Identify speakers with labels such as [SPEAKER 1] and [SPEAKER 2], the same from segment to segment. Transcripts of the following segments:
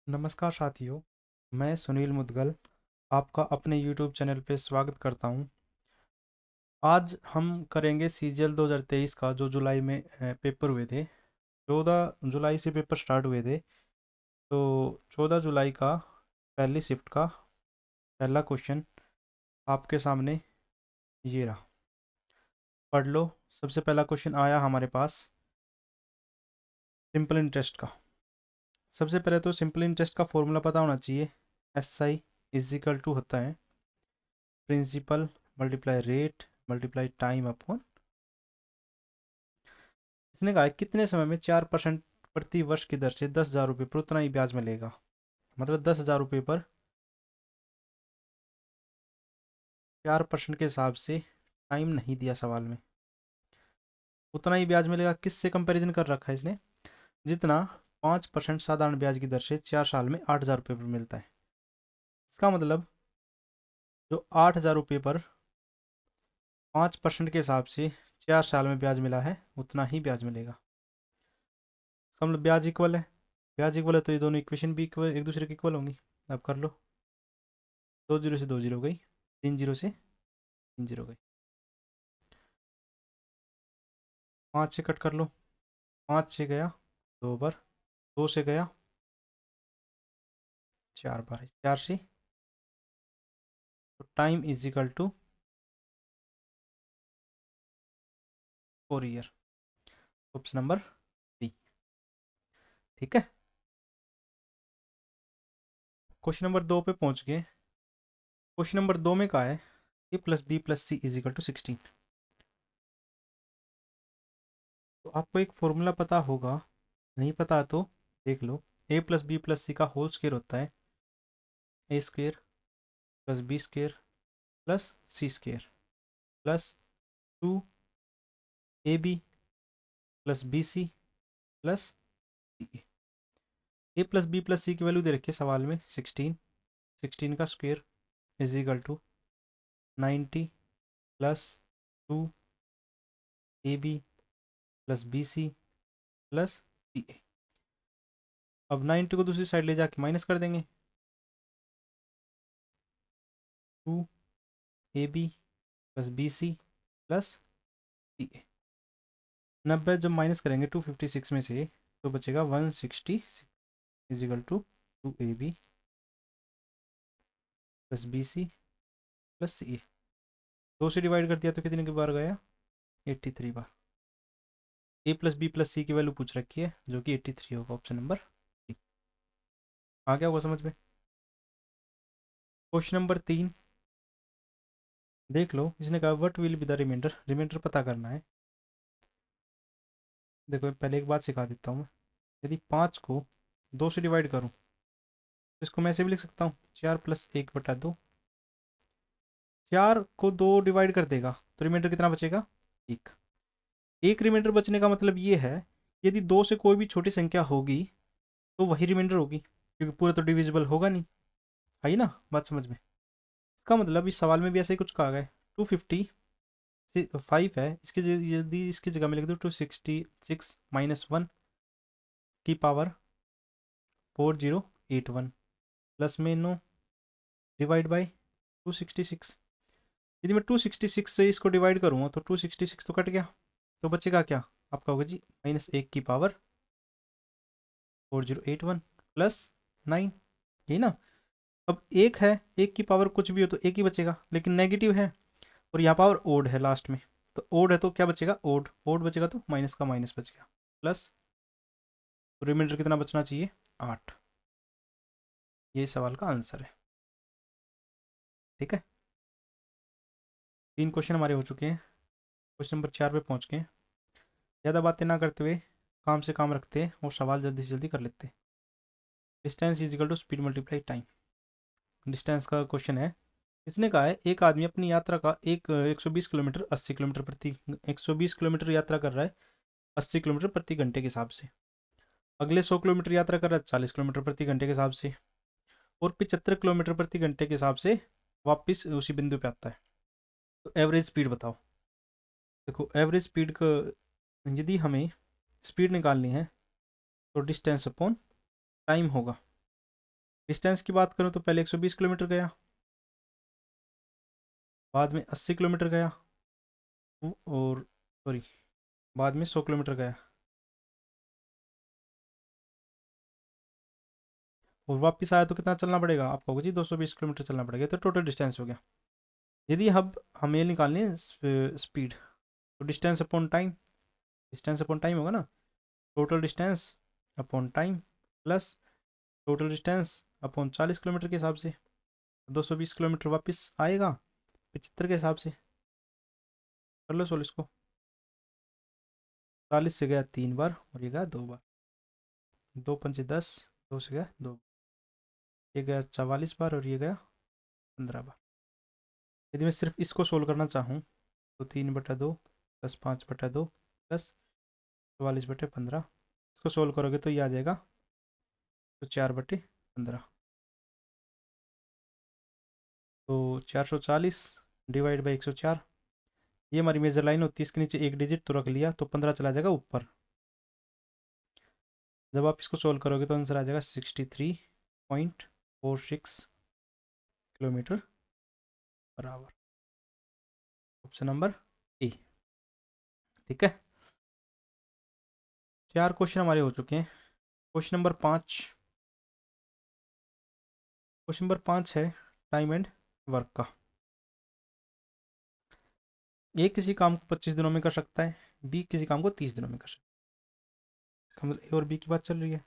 [SPEAKER 1] नमस्कार साथियों, मैं सुनील मुदगल आपका अपने YouTube चैनल पे स्वागत करता हूँ। आज हम करेंगे CGL 2023 का जो जुलाई में पेपर हुए थे। 14 जुलाई से पेपर स्टार्ट हुए थे, तो 14 जुलाई का पहली शिफ्ट का पहला क्वेश्चन आपके सामने ये रहा। पढ़ लो। सबसे पहला क्वेश्चन आया हमारे पास सिंपल इंटरेस्ट का। सबसे पहले तो सिंपल इंटरेस्ट का फॉर्मूला पता होना चाहिए। SI इज इक्वल टू होता है principal multiply rate multiply time upon. इसने कहा है कितने समय में 4% प्रति वर्ष की दर से 10,000 रुपये पर उतना ही ब्याज मिलेगा। मतलब 10,000 रुपये पर 4% के हिसाब से टाइम नहीं दिया सवाल में, उतना ही ब्याज मिलेगा। किससे कंपैरिजन कर रखा है इसने? जितना 5% साधारण ब्याज की दर से 4 साल में 8,000 रुपये पर मिलता है। इसका मतलब जो 8,000 रुपये पर 5% के हिसाब से 4 साल में ब्याज मिला है, उतना ही ब्याज मिलेगा। इसका मतलब ब्याज इक्वल है। ब्याज इक्वल है तो ये दोनों इक्वेशन भी इक्वल, एक दूसरे के इक्वल होंगी। अब कर लो। 2 जीरो से 2 जीरो हो गई, 3 जीरो से 3 जीरो हो गई। 5 से कट कर लो। 5 से गया 2 बार, 2 से गया 4 बार, 4 से। तो time is equal to 4 year. Option number B. ठीक है। क्वेश्चन नंबर 2 पे पहुंच गए। क्वेश्चन नंबर 2 में कहा है A+B+C इज इक्वल टू 16। तो आपको एक फॉर्मूला पता होगा, नहीं पता तो देख लो। A+B+C का होल स्क्वायर होता है A² plus B² plus C² plus 2AB plus BC plus CA। A+B+C की वैल्यू दे रखी है सवाल में 16। 16 का square is equal to 90 plus 2AB plus BC plus CA। अब 90 को दूसरी साइड ले जाके माइनस कर देंगे। 2AB plus BC plus CA। 90 जब माइनस करेंगे 256 में से तो बचेगा 166 is equal to 2AB plus BC plus CA। 2 से डिवाइड कर दिया तो कितने की बार गया? 83 बार। A+B+C की वैल्यू पूछ रखी है जो कि 83 होगा। ऑप्शन नंबर सी। आ गया होगा समझ में। क्वेश्चन नंबर 3 देख लो। इसने कहा what will be the reminder. Reminder पता करना है। देखो पहले एक बात सिखा देता हूँ मैं। यदि 5 को 2 से डिवाइड करूँ तो इसको मैं ऐसे भी लिख सकता हूँ 4+1/2। 4 को 2 डिवाइड कर देगा तो रिमाइंडर कितना बचेगा? एक। एक रिमाइंडर बचने का मतलब ये है, यदि 2 से कोई भी छोटी संख्या होगी तो वही रिमाइंडर होगी, क्योंकि पूरा तो डिविजिबल होगा नहीं। आई ना बात समझ में? इसका मतलब इस सवाल में भी ऐसे ही कुछ कहा गया है। 255 है, यदि इसकी जगह में लिख दो 266 - 1 की पावर 4081 प्लस में 9 डिवाइड बाई 266। यदि मैं 266 से इसको डिवाइड करूँगा तो 266 तो कट गया, तो बचेगा क्या आपका? होगा जी -1 की पावर 4081 प्लस 9। यही ना। अब एक है, एक की पावर कुछ भी हो तो एक ही बचेगा, लेकिन नेगेटिव है और यहाँ पावर ओड है लास्ट में। तो ओड है तो क्या बचेगा? ओड। ओड बचेगा तो माइनस का माइनस बच गया प्लस। तो रिमाइंडर कितना बचना चाहिए? 8। ये सवाल का आंसर है। ठीक है। 3 क्वेश्चन हमारे हो चुके हैं। क्वेश्चन नंबर 4 पे पहुँच गए। ज़्यादा बातें ना करते हुए काम से काम रखते हैं और सवाल जल्दी से जल्दी कर लेते हैं। Distance is equal to speed multiply time. Distance का क्वेश्चन है। इसने कहा है एक आदमी अपनी यात्रा का 120 किलोमीटर 80 किलोमीटर प्रति 120 किलोमीटर यात्रा कर रहा है 80 किलोमीटर प्रति घंटे के हिसाब से। अगले 100 किलोमीटर यात्रा कर रहा है 40 किलोमीटर प्रति घंटे के हिसाब से, और 75 किलोमीटर प्रति घंटे के हिसाब से वापस उसी बिंदु पे आता है। तो एवरेज स्पीड बताओ। देखो एवरेज स्पीड का यदि हमें स्पीड निकालनी है तो डिस्टेंस अपॉन टाइम होगा। डिस्टेंस की बात करूँ तो पहले 120 किलोमीटर गया, बाद में 80 किलोमीटर गया, और सॉरी बाद में 100 किलोमीटर गया, और वापस आया तो कितना चलना पड़ेगा आपको? होगा जी 220 किलोमीटर चलना पड़ेगा। तो टोटल डिस्टेंस हो गया। यदि अब हमें निकालनी है स्पीड, तो distance upon time, distance upon time होगा ना, total distance upon time plus total distance upon 40 kilometre के हिसाब से। 220 किलोमीटर वापस आएगा 75 के हिसाब से। कर लो सोल्व इसको। 40 से गया 3 बार और ये गया 2 बार, 2 पंचे 10, 2 से गया 2, ये गया 44 बार और ये गया 15 बार। यदि मैं सिर्फ इसको सोल्व करना चाहूँ तो 3/2 प्लस 5/2 प्लस 44/15, इसको सोल्व करोगे तो ये आ जाएगा तो 4/15। तो 440 डिवाइड बाई 104, ये हमारी मेजर लाइन होती है। इसके नीचे एक डिजिट तो रख लिया तो 15 चला जाएगा ऊपर। जब आप इसको सोल्व करोगे तो आंसर आ जाएगा 63.46 kilometre per our. Option number A. ठीक है, 4 क्वेश्चन हमारे हो चुके हैं। क्वेश्चन नंबर 5, क्वेश्चन नंबर 5 है टाइम एंड वर्क का। ए किसी काम को 25 दिनों में कर सकता है, बी किसी काम को 30 दिनों में कर सकता है। इसका मतलब ए और बी की बात चल रही है।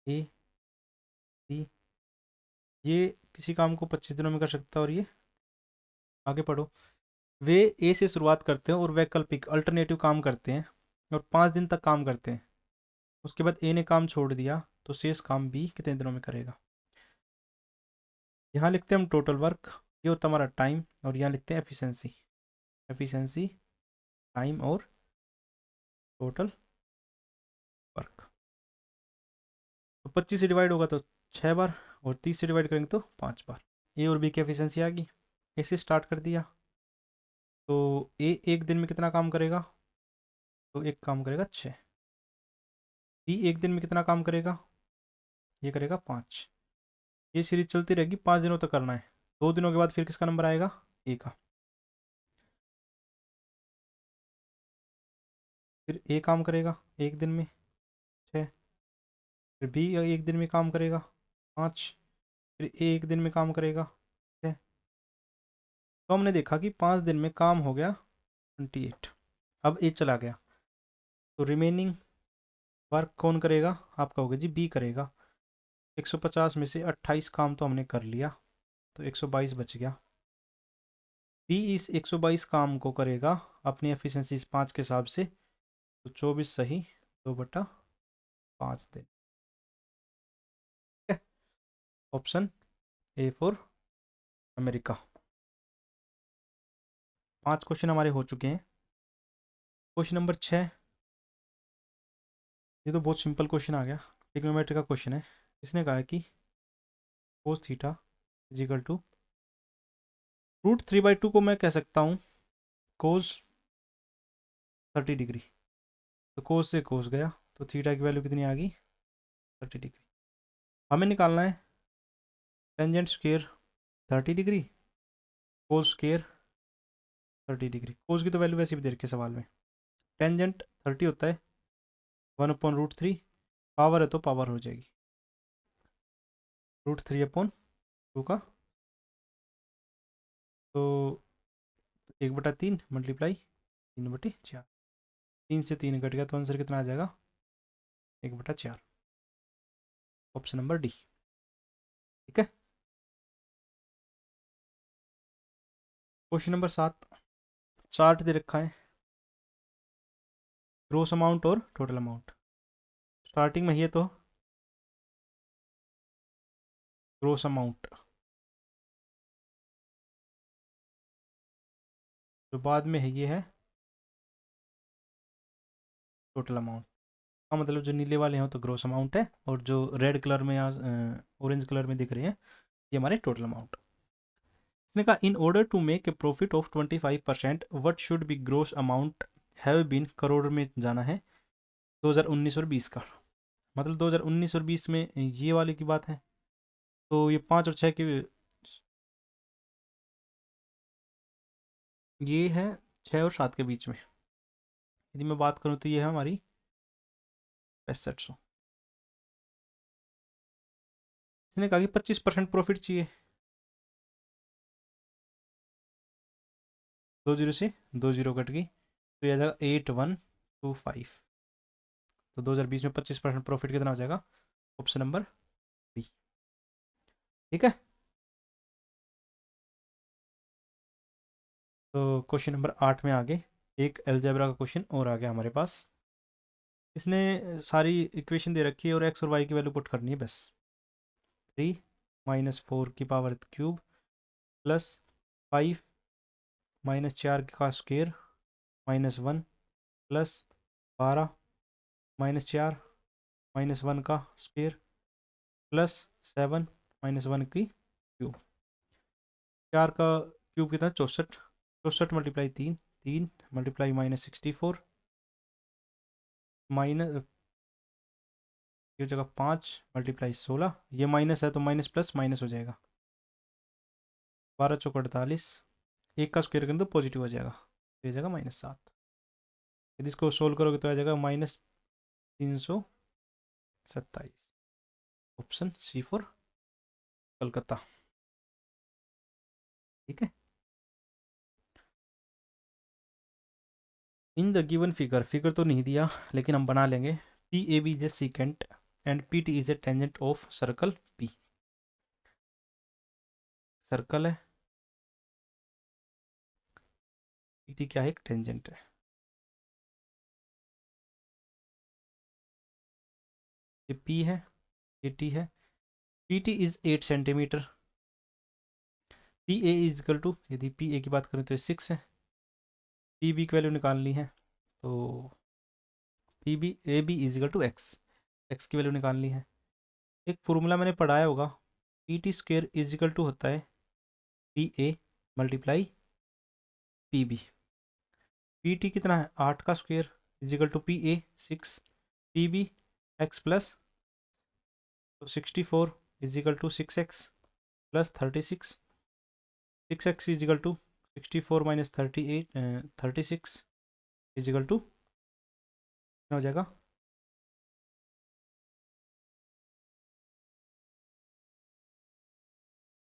[SPEAKER 1] ए बी, ये किसी काम को 25 दिनों में कर सकता है और ये, आगे पढ़ो, वे ए से शुरुआत करते हैं और वैकल्पिक अल्टरनेटिव काम करते हैं और 5 दिन तक काम करते हैं। उसके बाद ए ने काम छोड़ दिया तो शेष काम बी कितने दिनों में करेगा? यहाँ लिखते हैं हम टोटल वर्क, ये होता है हमारा टाइम, और यहाँ लिखते हैं एफिशिएंसी, एफिशिएंसी टाइम और टोटल वर्क। तो 25 से डिवाइड होगा तो 6 बार, और 30 से डिवाइड करेंगे तो 5 बार। ए और बी की एफिशिएंसी आ गई। ए से स्टार्ट कर दिया तो ए एक दिन में कितना काम करेगा? तो एक काम करेगा 6। बी एक दिन में कितना काम करेगा? ये करेगा 5। ये सीरीज चलती रहेगी, 5 दिनों तक करना है। 2 दिनों के बाद फिर किसका नंबर आएगा? ए का। फिर ए काम करेगा एक दिन में 6, फिर बी एक दिन में काम करेगा 5, फिर ए एक दिन में काम करेगा 6। तो हमने देखा कि 5 दिन में काम हो गया 28। अब ए चला गया तो रिमेनिंग वर्क कौन करेगा? आपका होगा जी बी करेगा। 150 में से 28 काम तो हमने कर लिया तो 122 बच गया। बी इस 122 काम को करेगा अपनी एफिशिएंसी इस 5 के हिसाब से, तो 24 सही 2/5 दिन। Option A for America. 5 question हमारे हो चुके हैं। क्वेश्चन नंबर 6, ये तो बहुत सिंपल क्वेश्चन आ गया, ट्रिग्नोमेट्री का क्वेश्चन है। इसने कहा है कि कोस थीटा इजिकल टू √3/2 को मैं कह सकता हूँ कोस 30 डिग्री। तो कोस से कोस गया तो थीटा की वैल्यू कितनी आ गई? 30 डिग्री। हमें निकालना है tangent square 30 degree, cos square 30 degree. Cos की तो वैल्यू वैसे भी दे रखी है सवाल में। टेंजेंट 30 होता है 1/√3, पावर है तो पावर हो जाएगी √3/2 का, तो 1/3 मल्टीप्लाई 3/4, 3 से 3 कट गया तो आंसर कितना आ जाएगा? 1/4। Option number D. ठीक है, क्वेश्चन नंबर 7, चार्ट दे रखा है ग्रोस अमाउंट और टोटल अमाउंट। स्टार्टिंग में ये तो ग्रोस अमाउंट, जो बाद में है ये है टोटल अमाउंट। का मतलब जो नीले वाले हैं तो ग्रोस अमाउंट है, और जो रेड कलर में या ऑरेंज कलर में दिख रहे हैं ये हमारे टोटल अमाउंट। इसने कहा in order to make a profit of 25% what should be gross amount have been, crore में जाना है 2019 और 20 का। मतलब 2019 और 20 में ये वाले की बात है, तो ये 5 और 6 के, ये है 6 और 7 के बीच में। यदि मैं बात करूँ तो ये है हमारी 6500। इसने कहा कि 25% प्रॉफिट चाहिए, 20 से 20 कट गई, तो ये आ जाएगा 8125। तो 2020 में 25% प्रॉफिट कितना हो जाएगा? Option number B. ठीक है, तो क्वेश्चन नंबर 8 में आगे एक अलजेब्रा का क्वेश्चन और आ गया हमारे पास। इसने सारी इक्वेशन दे रखी है और एक्स और वाई की वैल्यू पुट करनी है बस। 3 - 4 की पावर क्यूब प्लस 5 -4 का स्क्वेयर -1 प्लस 12 -4 -1 का स्क्वेयर प्लस 7 -1 की क्यूब। 4 का क्यूब कितना? 64। 64 मल्टीप्लाई 3, 3 मल्टीप्लाई -64 माइनस, ये जगह 5 मल्टीप्लाई 16, ये माइनस है तो माइनस प्लस माइनस हो जाएगा। 12 × 4 = 48, एक का स्क्वायर करें तो पॉजिटिव हो जाएगा, तो ये जाएगा -7। यदि इसको सोल्व करोगे तो आ जाएगा -327। Option C for Calcutta. ठीक है, in the given figure, figure तो नहीं दिया लेकिन हम बना लेंगे। P A B is a secant and P T is a tangent of circle P. Circle है, पी टी क्या है? एक टेंजेंट है। ये पी है, ये टी है। P T is 8 centimetre. P A is equal to, यदि पी ए की बात करें तो ये 6 है। पी बी की वैल्यू निकालनी है, तो P B A B is equal to x, x की वैल्यू निकालनी है। एक फॉर्मूला मैंने पढ़ाया होगा, P T square is equal to होता है P A multiply P B. P T कितना है? 8 का square is equal to P A 6, P B x plus, तो 64 is equal to 6x plus 36। 6x is equal to 64 - 38 36 is equal to कितना हो जाएगा?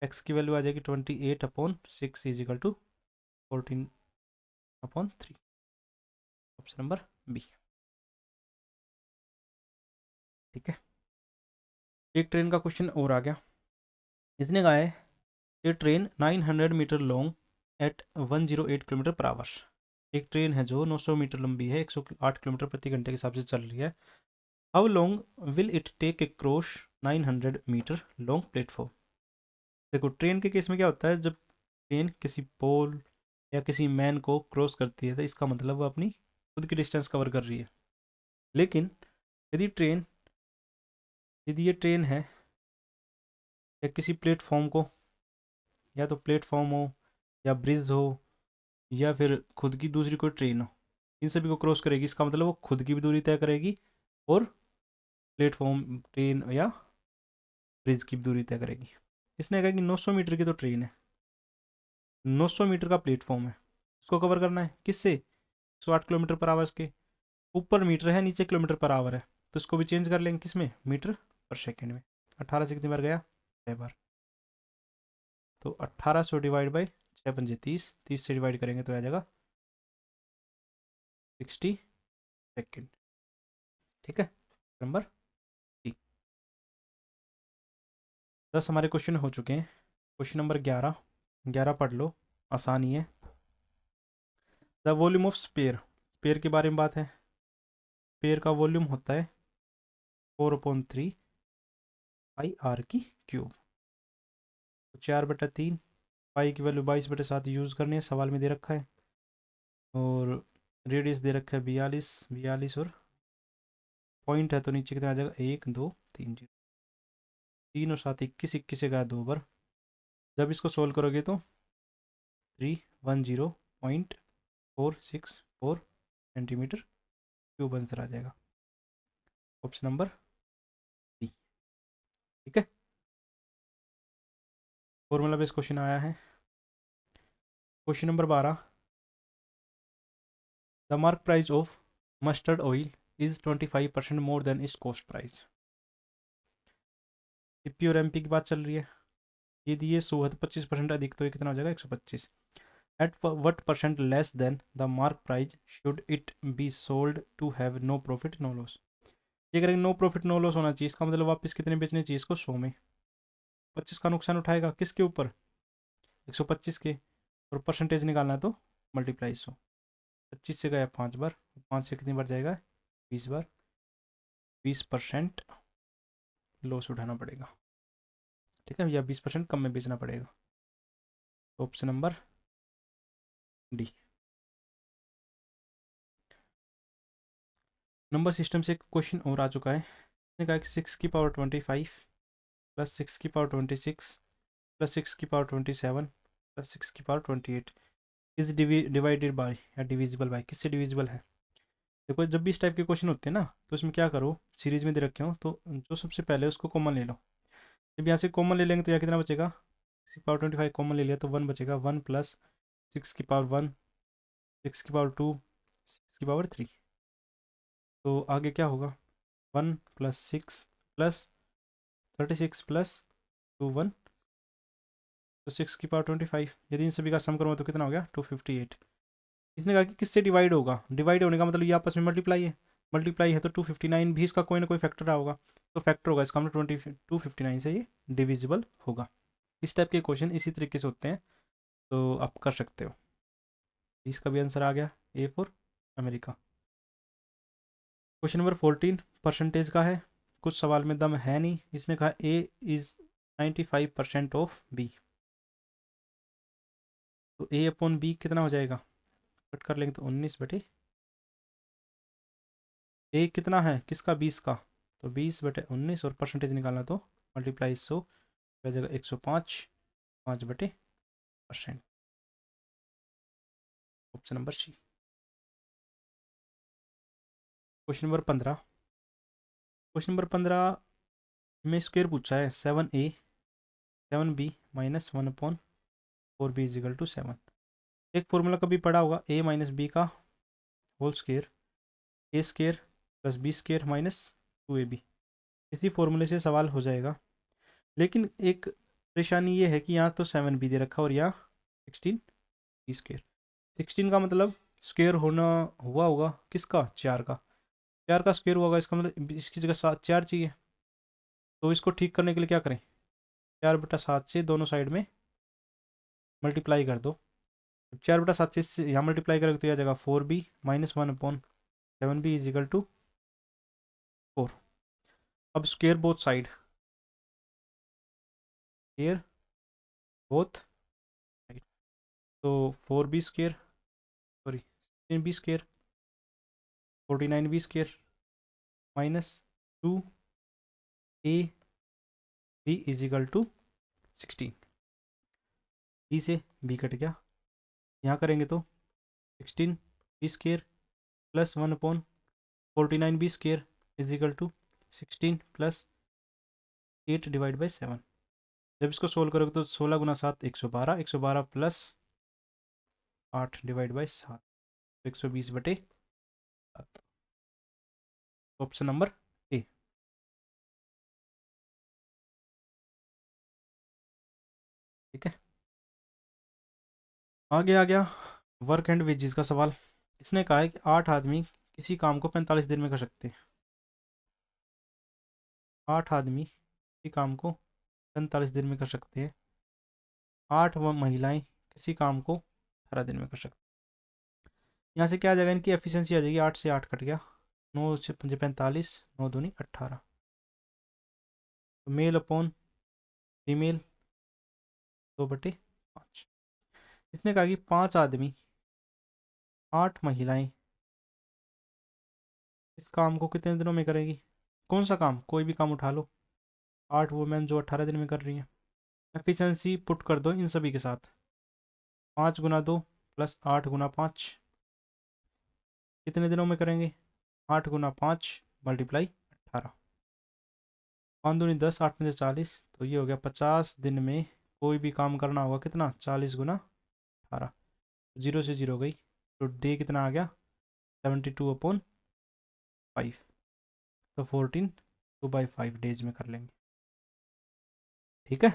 [SPEAKER 1] x की वैल्यू आ जाएगी 28/6 is equal to 14/3। Option number B. ठीक है, एक ट्रेन का क्वेश्चन और आ गया। इसने कहा है ये train 900 metre long at 108 kilometre per hour. एक ट्रेन है जो 900 मीटर लंबी है, 108 किलोमीटर प्रति घंटे के हिसाब से चल रही है। How long will it take a cross 900 metre long platform. देखो ट्रेन के केस में क्या होता है, जब ट्रेन किसी पोल या किसी मैन को क्रॉस करती है तो इसका मतलब वो अपनी खुद की डिस्टेंस कवर कर रही है। लेकिन यदि ट्रेन, यदि ये ट्रेन है या किसी प्लेटफॉर्म को, या तो प्लेटफॉर्म हो या ब्रिज हो या फिर खुद की दूसरी कोई ट्रेन हो, इन सभी को क्रॉस करेगी, इसका मतलब वो खुद की भी दूरी तय करेगी और प्लेटफॉर्म, ट्रेन या ब्रिज की भी दूरी तय करेगी। इसने कहा कि 900 मीटर की तो ट्रेन है, 900 मीटर का प्लेटफॉर्म है, इसको कवर करना है किससे? 108 किलोमीटर पर आवर के ऊपर मीटर है, नीचे किलोमीटर पर आवर है, तो इसको भी चेंज कर लेंगे किस में? मीटर पर सेकेंड में। 18 से कितनी बार गया? 6 बार। तो 1800 / 6 × 5 = 30, 30 से डिवाइड करेंगे तो आ जाएगा 60 सेकेंड। ठीक है, नंबर 10 हमारे क्वेश्चन हो चुके हैं। क्वेश्चन नंबर 11, 11 पढ़ लो, आसानी है। The volume of sphere, sphere के बारे में बात है। स्पेयर का वॉल्यूम होता है 4/3 पाई आर की क्यूब। तो 4/3, पाई की वैल्यू 22/7 यूज़ करनी है, सवाल में दे रखा है। और रेडियस दे रखा है 42, 42, और पॉइंट है तो नीचे कितना आ जाएगा? 1 2 3 0, 3 और 7 21, 21 से गया 2 बार। जब इसको सोल्व करोगे तो 310.464 सेंटीमीटर क्यूब आंसर आ जाएगा। ऑप्शन नंबर ठीक है, फॉर्मूला बेस्ड क्वेश्चन आया है। Question number 12, the mark price of mustard oil is 25% more than it's cost price. P और एम पी की बात चल रही है। ये दिए 100 है तो 25% अधिक, तो ये कितना हो जाएगा 125। At what percent less than the mark price should it be sold to have no profit no loss. ये करेंगे नो प्रॉफिट नो लॉस होना चाहिए, इसका मतलब वापस कितने बेचने चाहिए इसको 100 में। 25 का नुकसान उठाएगा किसके ऊपर, 125 के, और परसेंटेज निकालना है तो मल्टीप्लाई 100। 25 से गया 5 बार, 5 से कितनी बार जाएगा 20 बार, 20% लॉस उठाना पड़ेगा। ठीक है, या 20% कम में बेचना पड़ेगा। Option number D. Number system से एक क्वेश्चन और आ चुका है। इसने कहा कि 6 की पावर 25 प्लस 6 की पावर 26 प्लस 6 की पावर 27 प्लस 6 की पावर 28 इज डिवाइडेड बाय या डिविजिबल बाय, किससे डिविजिबल है। देखो जब भी इस टाइप के क्वेश्चन होते हैं ना, तो इसमें क्या करो, सीरीज में दे रखे हो तो जो सबसे पहले उसको कॉमन ले लो। जब यहाँ से कॉमन ले लेंगे तो यहाँ कितना बचेगा, 6 की पावर 25 कॉमन ले लिया तो 1 बचेगा, 1 प्लस 6 की पावर 1, 6 की पावर 2, 6 की पावर 3। तो आगे क्या होगा, 1 प्लस 6 प्लस 36 प्लस 2 1, तो 6 की पावर 25, यदि इन सभी का सम करूँगा तो कितना हो गया 258। इसने कहा कि किससे डिवाइड होगा, डिवाइड होने का मतलब ये आपस में मल्टीप्लाई है, मल्टीप्लाई है तो 259 भी इसका कोई ना कोई फैक्टर रहा होगा, तो फैक्टर होगा इसका मतलब 259 से ये डिविजिबल होगा। इस टाइप के क्वेश्चन इसी तरीके से होते हैं, तो आप कर सकते हो। इसका भी आंसर आ गया A for America. Question number 14 percentage का है, कुछ सवाल में दम है नहीं। इसने कहा ए इज 95% ऑफ बी, तो ए अपॉन बी कितना हो जाएगा, कट कर लेंगे तो 19 बटे, ए कितना है किसका 20 का, तो 20/19, और परसेंटेज निकालना तो मल्टीप्लाई 100 हो जाएगा 105, 5/%। Option number C. Question number 15, question number 15 में स्क्वेयर पूछा है 7 बी - 1/4 बी इजिकल टू 7। एक फॉर्मूला कभी पढ़ा होगा a - बी का whole square, A square plus B square minus 2ab। इसी फॉर्मूले से सवाल हो जाएगा, लेकिन एक परेशानी ये है कि यहाँ तो 7b दे रखा और यहाँ 16b स्क्वेयर। 16 का मतलब स्क्वेयर होना हुआ होगा किसका, 4 का, 4 का स्क्वेयर हुआ होगा, इसका मतलब इसकी जगह 4 चाहिए। तो इसको ठीक करने के लिए क्या करें, 4/7 से दोनों साइड में मल्टीप्लाई कर दो। 4/7 से यहाँ मल्टीप्लाई करेंगे तो यह जगह 4b - 1/7b इजिकल टू 4। अब square both side, square both side, तो 4b square, sorry 16b square, 49b square minus 2ab is equal to 16। B से बी कट गया, यहाँ करेंगे तो 16b square plus 1/49b square is equal to 16 plus 8/7। जब इसको solve करोगे तो 16 गुना 7 112, 112 प्लस 8/7, 120/7। Option number A. ठीक है, आगे आ गया वर्क एंड वेजेस का सवाल। इसने कहा है कि 8 आदमी किसी काम को 45 दिन में कर सकते हैं। 8 आदमी किसी काम को 45 दिन में कर सकते हैं। 8 महिलाएं किसी काम को 18 दिन में कर सकते हैं। यहाँ से क्या आ जाएगा, इनकी एफिशिएंसी आ जाएगी, 8 से 8 कट गया, 9 से 5 45, 9 दूनी 18। तो मेल अपॉन फीमेल 2/5। इसने कहा कि 5 आदमी 8 महिलाएं इस काम को कितने दिनों में करेगी। कौन सा काम, कोई भी काम उठा लो, 8 वुमेन जो 18 दिन में कर रही हैं। एफिशिएंसी पुट कर दो इन सभी के साथ, 5 × 2 प्लस 8 × 5 कितने दिनों में करेंगे, 8 × 5 × 18। 5 दूनी 10, 8 में से 40, तो ये हो गया 50 दिन में कोई भी काम करना होगा कितना, 40 × 18, 0 से 0 गई, तो डे कितना आ गया 72/5, तो 14 2/5 डेज में कर लेंगे। ठीक है,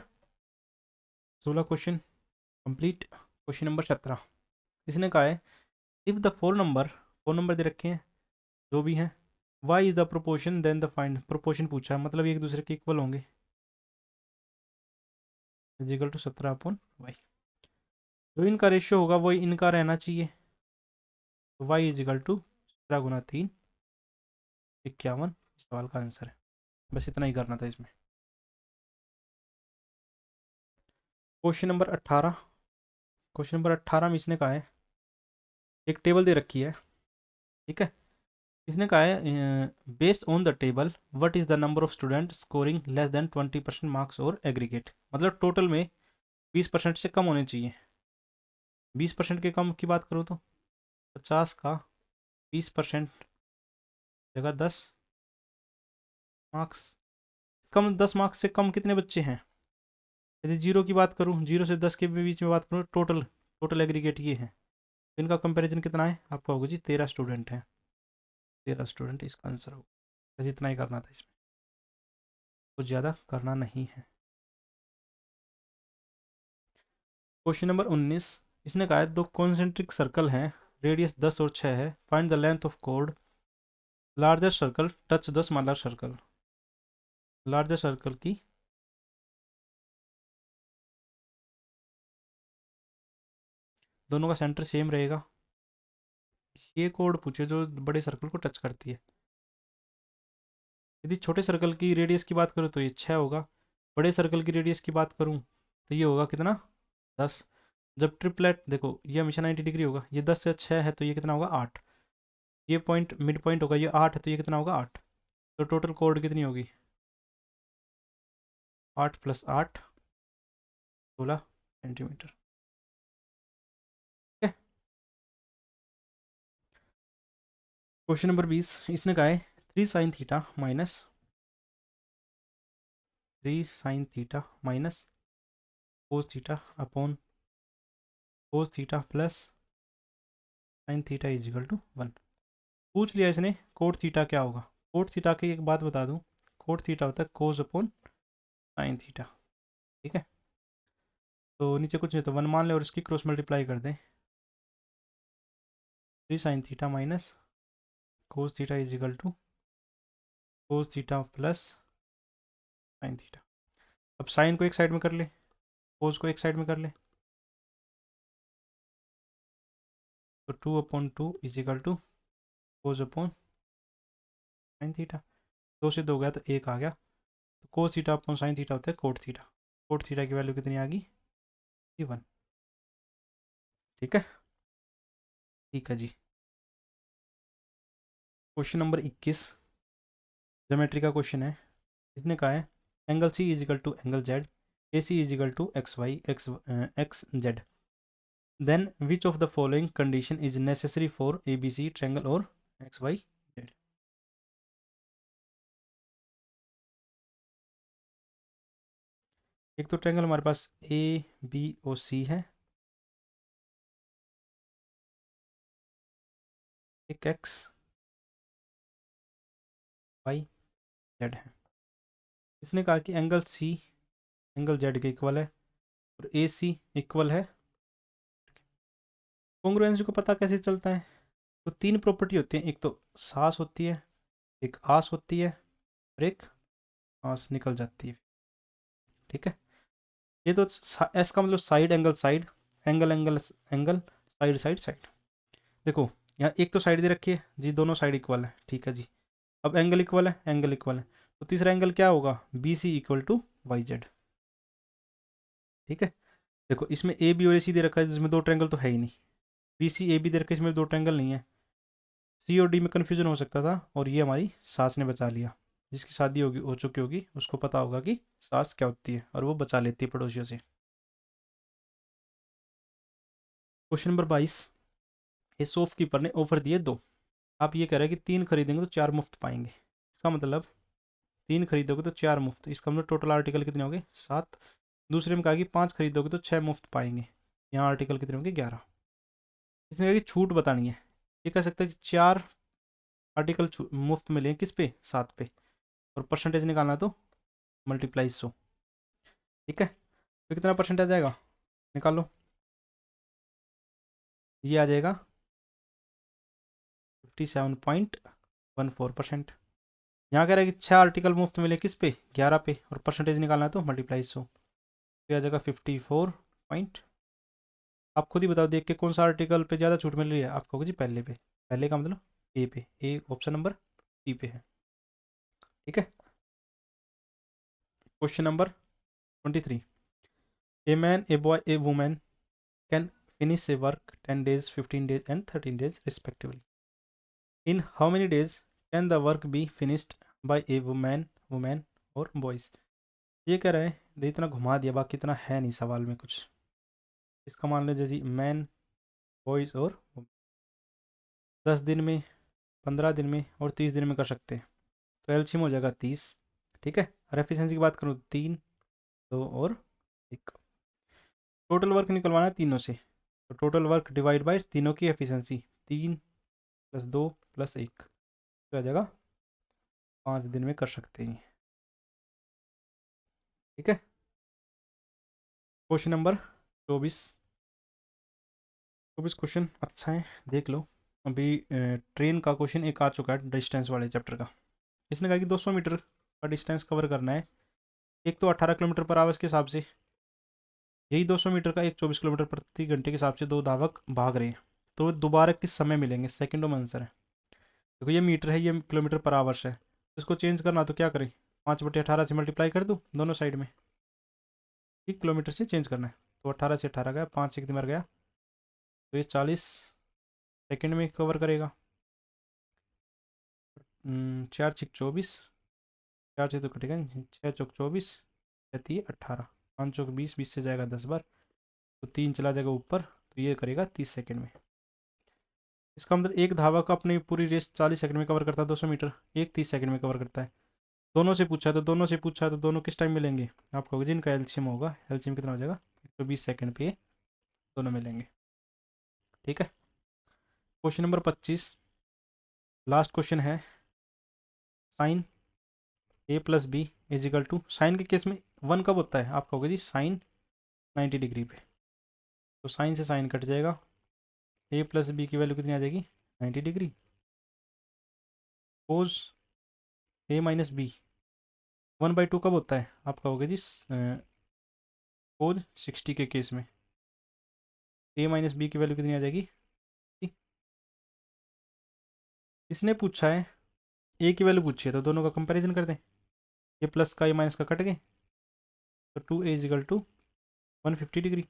[SPEAKER 1] 16 क्वेश्चन कंप्लीट। क्वेश्चन नंबर 17, इसने कहा है इफ़ द फोर नंबर दे रखे हैं जो भी हैं, why is the proportion then the find, proportion पूछा है मतलब एक दूसरे के इक्वल होंगे, इजिकल टू 17/y, जो इनका रेशियो होगा वही इनका रहना चाहिए, तो वाई इजिकल टू 17 × 3 51 सवाल का आंसर है। बस इतना ही करना था इसमें। क्वेश्चन नंबर 18, क्वेश्चन नंबर 18 में इसने कहा है एक टेबल दे रखी है, ठीक है, इसने कहा है based on the table what is the number of student scoring less than 20% marks और एग्रीगेट, मतलब टोटल में 20% से कम होने चाहिए। 20% के कम की बात करूँ तो 50 का 20% जगह 10 मार्क्स, कम 10 मार्क्स से कम कितने बच्चे हैं, यदि 0 की बात करूँ, 0 से 10 के बीच में बात करूँ, टोटल टोटल एग्रीगेट ये है, इनका कंपैरिजन कितना है आपका होगा जी 13 स्टूडेंट हैं, 13 स्टूडेंट इसका आंसर होगा। बस इतना ही करना था इसमें, कुछ ज़्यादा करना नहीं है। क्वेश्चन नंबर 19, इसने कहा है दो कॉन्सेंट्रिक सर्कल हैं, रेडियस 10 और 6 है, find the length of code, larger circle touch the smaller circle, larger circle की दोनों का सेंटर सेम रहेगा, ये कोड पूछे जो बड़े सर्कल को टच करती है। यदि छोटे सर्कल की रेडियस की बात करूँ तो ये 6 होगा, बड़े सर्कल की रेडियस की बात करूँ तो ये होगा कितना 10, जब ट्रिपलेट देखो ये हमेशा 90 डिग्री होगा, ये 10 से 6 है तो ये कितना होगा 8, ये पॉइंट मिड पॉइंट होगा, ये 8 है तो ये कितना होगा 8, तो टोटल कोड कितनी होगी 8 + 8 16 सेंटीमीटर। ठीक है, क्वेश्चन नंबर 20, इसने कहा है 3 sin theta minus 3 sin theta minus cos theta upon cos theta plus sine theta is equal to 1। पूछ लिया इसने कोट थीटा क्या होगा, कोट थीटा की एक बात बता दूं, कोट थीटा होता है कोस अपॉन साइन थीटा। ठीक है, तो नीचे कुछ नहीं तो 1 मान ले और इसकी क्रॉस मल्टीप्लाई कर दें, 3 sin theta minus cos theta is equal to cos theta plus sine theta. अब साइन को एक साइड में कर ले, कोस को एक साइड में कर ले, तो 2/2 is equal to cos upon sine theta, 2 से 2 गया तो 1 आ गया, तो cos theta upon sine theta होता है कोट थीटा, कोट थीटा की वैल्यू कितनी आ गई 1। ठीक है, ठीक है जी। क्वेश्चन नंबर 21 ज्योमेट्री का क्वेश्चन है, इसने कहा है angle C is equal to angle Z, A C is equal to X Y X Z, then which of the following condition is necessary for A B C triangle और X Y Z. एक तो triangle हमारे पास A B और सी है, एक x Y Z है, इसने कहा कि एंगल सी एंगल जेड के इक्वल है और ए सी इक्वल है, कॉन्ग्रुएंसी को पता कैसे चलता है, तो 3 प्रॉपर्टी होती है, एक तो सास होती है, एक आस होती है और एक आस निकल जाती है। ठीक है, ये तो एस का मतलब side angle side, angle angle angle side side side. देखो यहाँ एक तो साइड दे रखी है जी, दोनों साइड इक्वल है, ठीक है जी, अब एंगल इक्वल है, एंगल इक्वल है, तो तीसरा एंगल क्या होगा B C equal to Y Z. ठीक है, देखो इसमें ए बी और ए सी दे रखा है, जिसमें 2 ट्रायंगल तो है ही नहीं, बी सी ए बी दे रखा है, इसमें 2 ट्रायंगल नहीं है, सी और डी में कन्फ्यूजन हो सकता था और ये हमारी सास ने बचा लिया, जिसकी शादी होगी हो चुकी होगी उसको पता होगा कि सास क्या होती है और वो बचा लेती है पड़ोसियों से। क्वेश्चन नंबर 22, ये शॉपकीपर ने ऑफर दिए 2, आप ये कह रहे हैं कि 3 खरीदेंगे तो 4 मुफ्त पाएंगे, इसका मतलब 3 खरीदोगे तो 4 मुफ्त, इसका मतलब टोटल आर्टिकल कितने होंगे 7। दूसरे में कहा कि 5 खरीदोगे तो 6 मुफ्त पाएंगे, यहाँ आर्टिकल कितने होंगे 11। इसने कहा कि छूट बतानी है, ये कह सकते हैं कि 4 आर्टिकल मुफ्त मिले किस पे 7 पे, और परसेंटेज निकालना तो मल्टीप्लाई 100। ठीक है, तो कितना परसेंटेज आएगा निकालो, ये आ जाएगा 57.14%। यहाँ कह रहा है कि 6 आर्टिकल मुफ्त मिले किस पे 11 पे, और परसेंटेज निकालना है तो मल्टीप्लाई 100, तो आ जाएगा 54 पॉइंट। आप खुद ही बताओ देख के कौन सा आर्टिकल पे ज़्यादा छूट मिल रही है, आपको होगी जी पहले पे, पहले का मतलब ए पे, ए ऑप्शन नंबर सी पे है। ठीक है, question number 23, a man a boy A women can finish a work 10 days, 15 days and 13 days respectively. In how many days can the work be finished by a woman or boys? ये कह रहे हैं, दे इतना घुमा दिया, बाकी इतना है नहीं सवाल में कुछ। इसका मान लो जैसे मैन, बॉयज़ और 10 दिन में, 15 दिन में और 30 दिन में कर सकते हैं, तो एलसीएम हो जाएगा 30। ठीक है, और एफिशिएंसी की बात करूँ 3, 2 और 1। टोटल वर्क निकलवाना है तीनों से, तो टोटल वर्क डिवाइड बाय तीनों की एफिशिएंसी, 3 + 2 + 1, तो आ जाएगा 5 दिन में कर सकते हैं। ठीक है, क्वेश्चन नंबर 24। क्वेश्चन अच्छा है, देख लो। अभी ट्रेन का क्वेश्चन एक आ चुका है डिस्टेंस वाले चैप्टर का। इसने कहा कि 200 मीटर का डिस्टेंस कवर करना है, एक तो 18 किलोमीटर पर आवर्स के हिसाब से, यही 200 मीटर का एक 24 किलोमीटर प्रति घंटे के हिसाब से दो धावक भाग रहे हैं, तो दोबारा किस समय मिलेंगे, सेकंडों में आंसर है। देखो ये मीटर है, ये किलोमीटर पर आवर्स है, इसको चेंज करना तो क्या करें, 5/18 से मल्टीप्लाई कर दूँ दोनों साइड में, ठीक किलोमीटर से चेंज करना है, तो 18 से 18 गया, 5 एक मर गया, तो ये 40 सेकंड में कवर करेगा। 4 6 24, 4 से तो कटेगा, 6 चौक 24, 6 18, 5 चौक 20, 20 से जाएगा 10 बार, तो 3 चला जाएगा ऊपर, तो ये करेगा 30 सेकंड में। इसका मतलब एक धावक अपनी पूरी रेस 40 सेकंड में कवर करता है, 200 मीटर, एक 30 सेकंड में कवर करता है। दोनों से पूछा तो दोनों किस टाइम मिलेंगे, आपको जिनका एलसीएम होगा, एलसीएम कितना हो जाएगा 120 सेकंड पे दोनों मिलेंगे। ठीक है, क्वेश्चन नंबर 25 लास्ट क्वेश्चन है, sine A plus B is equal to, sine के केस में 1 कब होता है, आपका होगा जी साइन 90 डिग्री पे, तो साइन से साइन कट जाएगा, ए प्लस बी की वैल्यू कितनी आ जाएगी 90 डिग्री। कोज ए माइनस बी 1/2 कब होता है, आपका होगा जी कोज 60 के केस में, ए माइनस बी की वैल्यू कितनी आ जाएगी। इसने पूछा है ए की वैल्यू पूछी है, तो दोनों का कंपैरिजन कर दें, ए प्लस का ए माइनस का कट गए, तो 2a = 150 डिग्री,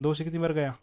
[SPEAKER 1] 2 से कितनी बार गया,